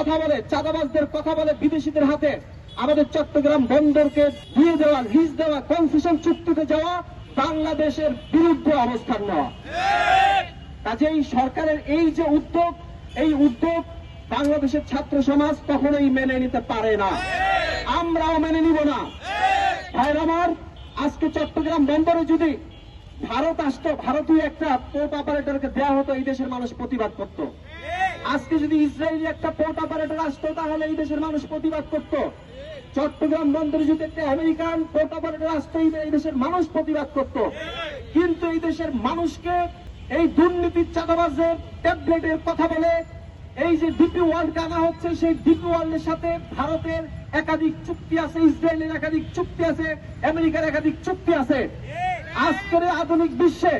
কথা বলে, চাঁদাবাজদের কথা বলে বিদেশিদের হাতে আমাদের চট্টগ্রাম বন্দরকে দিয়ে দেওয়া, লিজ দেওয়া, কনসেশন চুক্তিতে যাওয়া বাংলাদেশের বিরুদ্ধে অবস্থান নেওয়া। কাজেই সরকারের এই যে উদ্যোগ, এই উদ্যোগ বাংলাদেশের ছাত্র সমাজ কখনোই মেনে নিতে পারে না, আমরাও মেনে নিব না। ভাইয়ের আমার, আজকে চট্টগ্রাম বন্দরে যদি ভারত আসতো, ভারতীয় একটা পোর্ট অপারেটরকে দেওয়া হতো, এই দেশের মানুষ প্রতিবাদ করত। আজকে যদি ইসরায়েলি একটা পোর্ট অপারেটর আসতো, তাহলে এই দেশের মানুষ প্রতিবাদ করত। চট্টগ্রাম বন্দরে যদি একটা আমেরিকান পোর্ট অপারেটর আসতো, এই দেশের মানুষ প্রতিবাদ করত। কিন্তু এই দেশের মানুষকে এই দুর্নীতির চাঁদাবাজের ট্যাবলেটের কথা বলে এই যে ডিপি ওয়ার্ল্ড আনা হচ্ছে, সেই ডিপি ওয়ার্ল্ডের সাথে ভারতের একাধিক চুক্তি আছে, ইসরায়েলের একাধিক চুক্তি আছে, আমেরিকার একাধিক চুক্তি আছে। আজকের আধুনিক বিশ্বে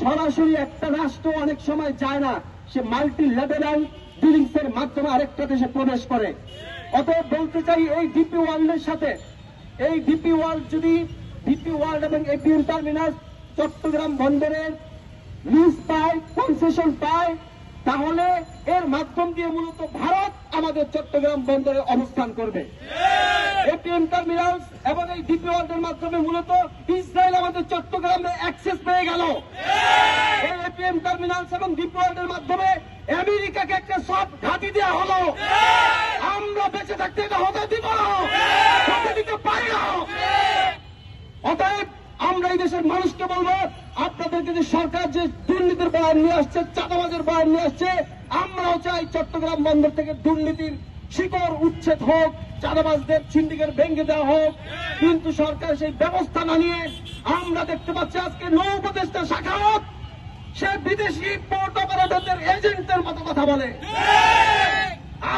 সরাসরি একটা রাষ্ট্র অনেক সময় যায় না, সে মাল্টি লেভেল ডিলিংস এর মাধ্যমে আরেকটা দেশে প্রবেশ করে। অতএব বলতে চাই, এই ডিপি ওয়ার্ল্ডের সাথে এই ডিপি ওয়ার্ল্ড যদি ডিপি ওয়ার্ল্ড এবং এপিএম টার্মিনাল চট্টগ্রাম বন্দরের লিজ পায়, কনসেশন পায়, তাহলে এর মাধ্যম দিয়ে মূলত ভারত আমাদের চট্টগ্রাম বন্দরে অবস্থান করবে। এপিএম টার্মিনাল এবং এই ডিপি ওয়ার্ল্ডের মাধ্যমে মূলত ইসরায়েল আমাদের চট্টগ্রামে অ্যাক্সেস পেয়ে গেল। এই এপিএম টার্মিনাল এবং ডিপি ওয়ার্ল্ডের মাধ্যমে আমেরিকাকে একটা সব ঘাঁটি দেওয়া হলো। আমরা বেঁচে থাকতে এটা হতে দিব না, হতে দিতে পারি না। অতএব আমরা এই দেশের মানুষকে বলবো, আপনাদেরকে যে সরকার যে দুর্নীতির বয়ান নিয়ে আসছে, চাঁদাবাজের বয়ান নিয়ে আসছে, আমরাও চাই চট্টগ্রাম বন্দর থেকে দুর্নীতির শিকড় উচ্ছেদ হোক, চাঁদাবাজদের সিন্ডিকেট ভেঙে দেওয়া হোক। কিন্তু সরকার সেই ব্যবস্থা না নিয়ে আমরা দেখতে পাচ্ছি আজকে নৌ উপদেষ্টা শাখাওয়াত সে বিদেশি পোর্ট অপারেটরদের এজেন্টের মতো কথা বলে।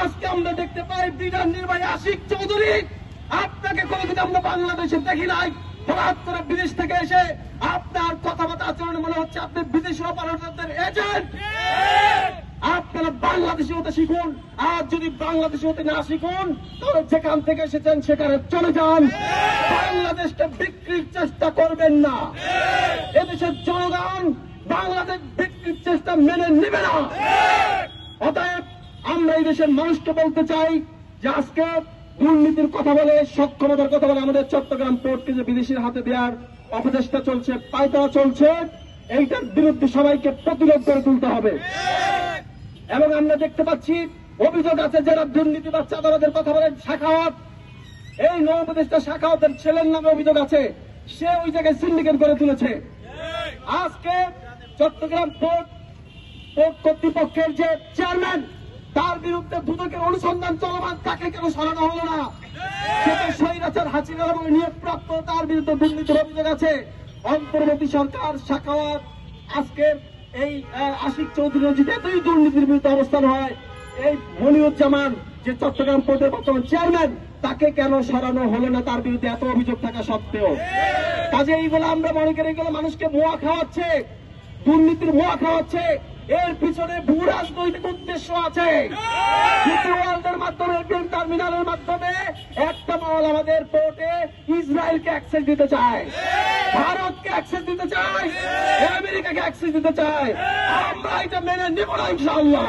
আজকে আমরা দেখতে পাই ব্রিটেন নির্বাহী আশিক চৌধুরী, আপনাকে কোনোদিন আমরা বাংলাদেশে দেখি নাই, হঠাৎ করে বিদেশ থেকে এসে আপনার কথাবার্তা আচরণে মনে হচ্ছে আপনি বিদেশি অপারেটরদের এজেন্ট। আপনারা বাংলাদেশি হতে শিখুন, আর যদি বাংলাদেশি হতে না শিখুন তাহলে যেখান থেকে এসেছেন সেখানে চলে যান। বাংলাদেশকে বিক্রির চেষ্টা করবেন না। এদেশের জনগণ বাংলাদেশ বিক্রির চেষ্টা মেনে নেবে না। অতএব আমরা এই দেশের মানুষকে বলতে চাই যে আজকে দুর্নীতির কথা বলে, সক্ষমতার কথা বলে আমাদের চট্টগ্রাম পোর্টকে যে বিদেশির হাতে দেওয়ার অপচেষ্টা চলছে, পায়তারা চলছে, এইটার বিরুদ্ধে সবাইকে প্রতিরোধ করে তুলতে হবে। এবং আমরা দেখতে পাচ্ছি অভিযোগ আছে যারা দুর্নীতি বা চাঁদাবাজের কথা বলেন, শাখাওয়াত, এই নৌ উপদেষ্টা শাখাওয়াতের ছেলের নামে অভিযোগ আছে, সে ওই জায়গায় সিন্ডিকেট করে তুলেছে। আজকে চট্টগ্রাম পোর্ট কর্তৃপক্ষের যে চেয়ারম্যান, তার বিরুদ্ধে দুদকের অনুসন্ধান চলমান, তাকে কেন সরানো হলো না? সেটা স্বৈরাচার হাসিনা এবং নিয়োগপ্রাপ্ত, তার বিরুদ্ধে দুর্নীতির অভিযোগ আছে। অন্তর্বর্তী সরকার, শাখাওয়াত, আজকের এই আশিক চৌধুরী যদি এতই দুর্নীতির বিরুদ্ধে অবস্থান হয়, এই মনিরুজ্জামান যে চট্টগ্রাম পোর্টের বর্তমান চেয়ারম্যান, তাকে কেন সরানো হলো না তার বিরুদ্ধে এত অভিযোগ থাকা সত্ত্বেও? কাজে এইগুলো আমরা মনে করি এগুলো মানুষকে মোয়া খাওয়াচ্ছে, দুর্নীতির মোয়া খাওয়াচ্ছে। এর পিছনে ভূ রাজনৈতিক উদ্দেশ্য আছে। মাধ্যমে টার্মিনালের মাধ্যমে একটা মহল আমাদের পোর্টে ইসরায়েলকে অ্যাক্সেস দিতে চায়, ভারতকে অ্যাক্সেস দিতে চায়, আমেরিকাকে অ্যাক্সেস দিতে চায়। আমরা এটা মেনে নেব না ইনশাআল্লাহ।